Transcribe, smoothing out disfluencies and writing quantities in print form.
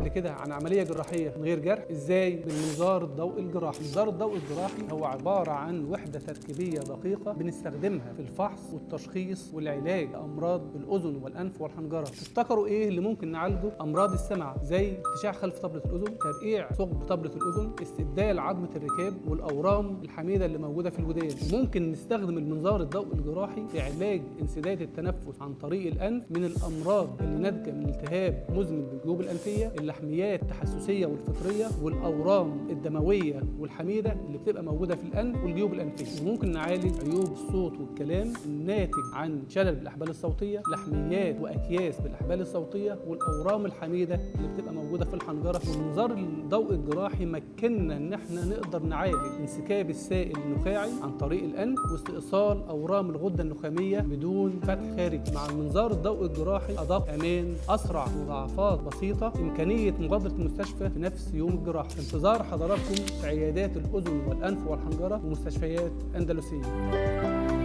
كده عن عمليه جراحيه من غير جرح؟ ازاي؟ بالمنظار الضوئي الجراحي. المنظار الضوئي الجراحي هو عباره عن وحده تركيبيه دقيقه بنستخدمها في الفحص والتشخيص والعلاج لامراض الاذن والانف والحنجره. تفتكروا ايه اللي ممكن نعالجه؟ امراض السمع زي ارتشاح خلف طبله الاذن، ترقيع ثقب طبله الاذن، استبدال عظمه الركاب، والاورام الحميده اللي موجوده في الودان. ممكن نستخدم المنظار الضوئي الجراحي في علاج انسداد التنفس عن طريق الانف من الامراض اللي ناتجه من التهاب مزمن بالجيوب الانفيه، اللحميات التحسسيه والفطريه، والاورام الدمويه والحميده اللي بتبقى موجوده في الانف والجيوب الانفيه. وممكن نعالج عيوب الصوت والكلام الناتج عن شلل بالاحبال الصوتيه، لحميات واكياس بالاحبال الصوتيه، والاورام الحميده اللي بتبقى موجوده في الحنجره. والمنظار الضوئي الجراحي مكننا ان احنا نقدر نعالج انسكاب السائل النخاعي عن طريق الانف واستئصال اورام الغده النخاميه بدون فتح خارجي. مع المنظار الضوئي الجراحي ادق، امان، اسرع، مضاعفات بسيطه، امكانيه مغادره المستشفى في نفس يوم الجراحه. انتظار حضراتكم في عيادات الاذن والانف والحنجره ومستشفيات اندلسيه.